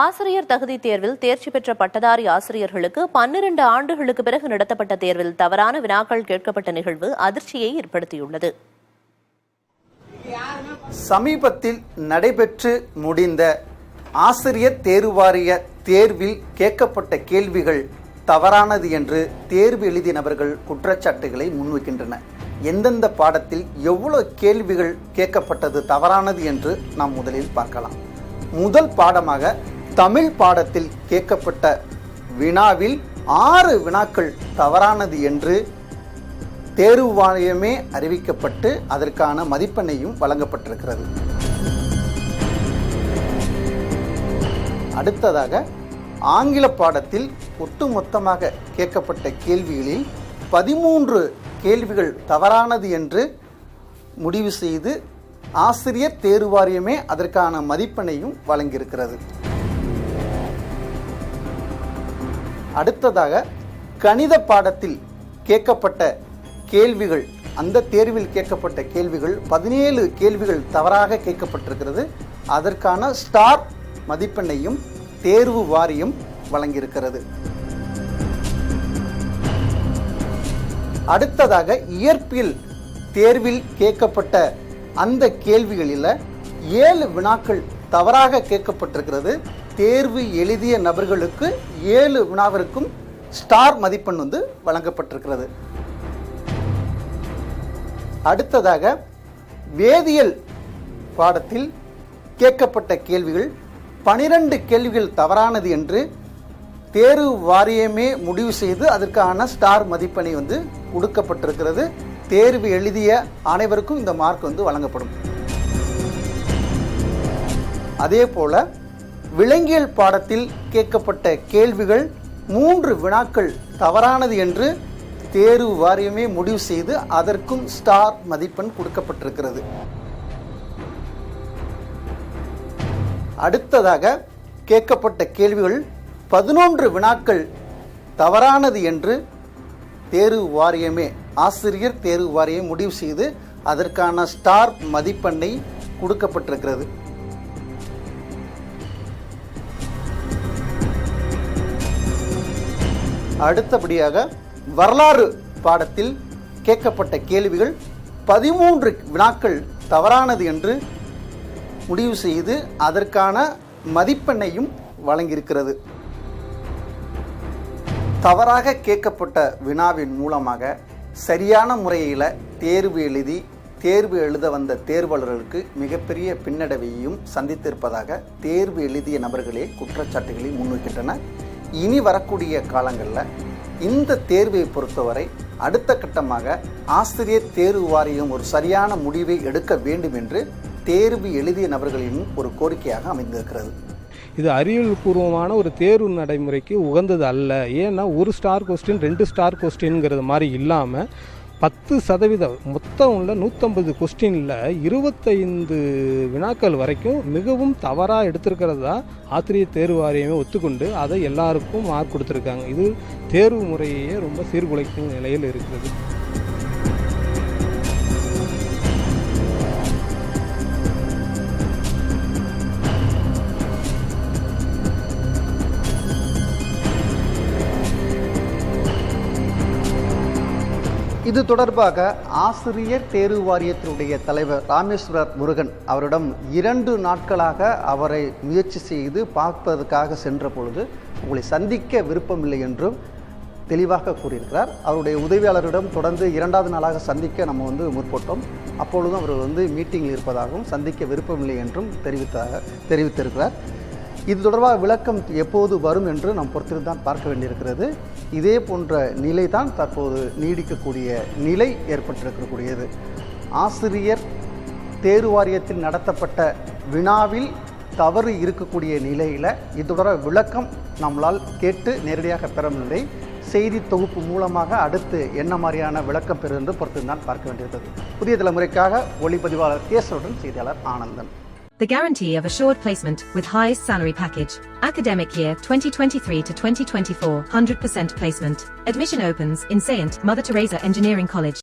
ஆசிரியர் தகுதி தேர்வில் தேர்ச்சி பெற்ற பட்டதாரி ஆசிரியர்களுக்கு 12 ஆண்டுகளுக்கு பிறகு நடத்தப்பட்ட தேர்வில் தவறான வினாக்கள் கேட்கப்பட்ட நிகழ்வு அதிர்ச்சியை ஏற்படுத்தியுள்ளது. சமீபத்தில் நடைபெற்று முடிந்த ஆசிரியர் தேர்வு வாரிய தேர்வில் கேட்கப்பட்ட கேள்விகள் தவறானது என்று தேர்வு எழுதிய நபர்கள் குற்றச்சாட்டுகளை முன்வைக்கின்றன. எந்தெந்த பாடத்தில் எவ்வளவு கேள்விகள் கேட்கப்பட்டது தவறானது என்று நாம் முதலில் பார்க்கலாம். முதல் பாடமாக தமிழ் பாடத்தில் கேட்கப்பட்ட வினாவில் 6 வினாக்கள் தவறானது என்று தேர்வு வாரியமே அறிவிக்கப்பட்டு அதற்கான மதிப்பெண்ணையும் வழங்கப்பட்டிருக்கிறது. அடுத்ததாக ஆங்கில பாடத்தில் ஒட்டுமொத்தமாக கேட்கப்பட்ட கேள்விகளில் 13 கேள்விகள் தவறானது என்று முடிவு செய்து ஆசிரியர் தேர்வு வாரியமே அதற்கான மதிப்பெண்ணையும் வழங்கியிருக்கிறது. அடுத்ததாக கணித பாடத்தில் கேட்கப்பட்ட கேள்விகள், அந்த தேர்வில் கேட்கப்பட்ட கேள்விகள் 17 கேள்விகள் தவறாக கேட்கப்பட்டிருக்கிறது. அதற்கான ஸ்டார் மதிப்பெண்ணையும் தேர்வு வாரியம் வழங்கியிருக்கிறது. அடுத்ததாக இயற்பியல் தேர்வில் கேட்கப்பட்ட அந்த கேள்விகளில் 7 வினாக்கள் தவறாக கேட்கப்பட்டிருக்கிறது. தேர்வு எழுதிய நபர்களுக்கு 7 வினாவிற்கும் ஸ்டார் மதிப்பெண் வழங்கப்பட்டிருக்கிறது. அடுத்ததாக வேதியியல் பாடத்தில் கேட்கப்பட்ட கேள்விகள் 12 கேள்விகள் தவறானது என்று தேர்வு வாரியமே முடிவு செய்து அதற்கான ஸ்டார் மதிப்பெண்ணை கொடுக்கப்பட்டிருக்கிறது. தேர்வு எழுதிய அனைவருக்கும் இந்த மார்க் வழங்கப்படும். அதே போல விலங்கியல் பாடத்தில் கேட்கப்பட்ட கேள்விகள் 3 வினாக்கள் தவறானது என்று தேர்வு வாரியமே முடிவு செய்து அதற்கும் ஸ்டார் மதிப்பெண் கொடுக்கப்பட்டிருக்கிறது. அடுத்ததாக கேட்கப்பட்ட கேள்விகள் 11 வினாக்கள் தவறானது என்று தேர்வு வாரியமே ஆசிரியர் தேர்வு வாரியம் முடிவு செய்து அதற்கான ஸ்டார் மதிப்பெண்ணை கொடுக்கப்பட்டிருக்கிறது. அடுத்தபடியாக வரலாறு பாடத்தில் கேட்கப்பட்ட கேள்விகள் 13 வினாக்கள் தவறானது என்று முடிவு செய்து அதற்கான மதிப்பெண்ணையும் வழங்கியிருக்கிறது. தவறாக கேட்கப்பட்ட வினாவின் மூலமாக சரியான முறையில் தேர்வு எழுதி தேர்வு எழுத வந்த தேர்வாளர்களுக்கு மிகப்பெரிய பின்னடைவையும் சந்தித்திருப்பதாக தேர்வு எழுதிய நபர்களே குற்றச்சாட்டுகளை முன்வைக்கின்றன. இனி வரக்கூடிய காலங்களில் இந்த தேர்வை பொறுத்தவரை அடுத்த கட்டமாக ஆசிரியர் தேர்வு வாரியம் ஒரு சரியான முடிவை எடுக்க வேண்டும் என்று தேர்வு எழுதிய நபர்களின் ஒரு கோரிக்கையாக அமைந்திருக்கிறது. இது அறிவியல் பூர்வமான ஒரு தேர்வு நடைமுறைக்கு உகந்தது அல்ல. ஏன்னா 1 ஸ்டார் கொஸ்டின் 2 ஸ்டார் கொஸ்டின்ங்கிறது மாதிரி இல்லாமல் 10% மொத்தம் உள்ள 150 கொஸ்டினில் 25 வினாக்கள் வரைக்கும் மிகவும் தவறாக எடுத்திருக்கிறதா ஆசிரியர் தேர்வு வாரியமே ஒத்துக்கொண்டு அதை எல்லாருக்கும் மார்க் கொடுத்துருக்காங்க. இது தேர்வு முறையே ரொம்ப சீர்குலைக்கும் நிலையில் இருக்கிறது. இது தொடர்பாக ஆசிரியர் தேர்வு வாரியத்தினுடைய தலைவர் ராமேஸ்வரர் முருகன் அவரிடம் 2 நாட்களாக அவரை முயற்சி செய்து பார்ப்பதற்காக சென்ற பொழுது உங்களை சந்திக்க விருப்பமில்லை என்றும் தெளிவாக கூறியிருக்கிறார். அவருடைய உதவியாளரிடம் தொடர்ந்து 2வது நாளாக சந்திக்க நம்ம முற்பட்டோம். அப்பொழுதும் அவர் மீட்டிங்கில் இருப்பதாகவும் சந்திக்க விருப்பமில்லை என்றும் தெரிவித்திருக்கிறார். இது தொடர்பாக விளக்கம் எப்போது வரும் என்று நாம் பொறுத்திருந்தான் பார்க்க வேண்டியிருக்கிறது. இதே போன்ற நிலை தான் தற்போது நீடிக்கக்கூடிய நிலை ஏற்பட்டிருக்கக்கூடியது. ஆசிரியர் தேர்வு வாரியத்தில் நடத்தப்பட்ட வினாவில் தவறு இருக்கக்கூடிய நிலையில் இது தொடர்பாக விளக்கம் நம்மளால் கேட்டு நேரடியாக பெறவில்லை. செய்தி தொகுப்பு மூலமாக அடுத்து என்ன மாதிரியான விளக்கம் பெறும் என்று பொறுத்திருந்தான் பார்க்க வேண்டியிருக்கிறது. புதிய தலைமுறைக்காக ஒளிப்பதிவாளர் கேசவுடன் செய்தியாளர் Anandan. The guarantee of assured placement with highest salary package. Academic year 2023 to 2024, 100% placement. Admission opens in Saint Mother Teresa Engineering College.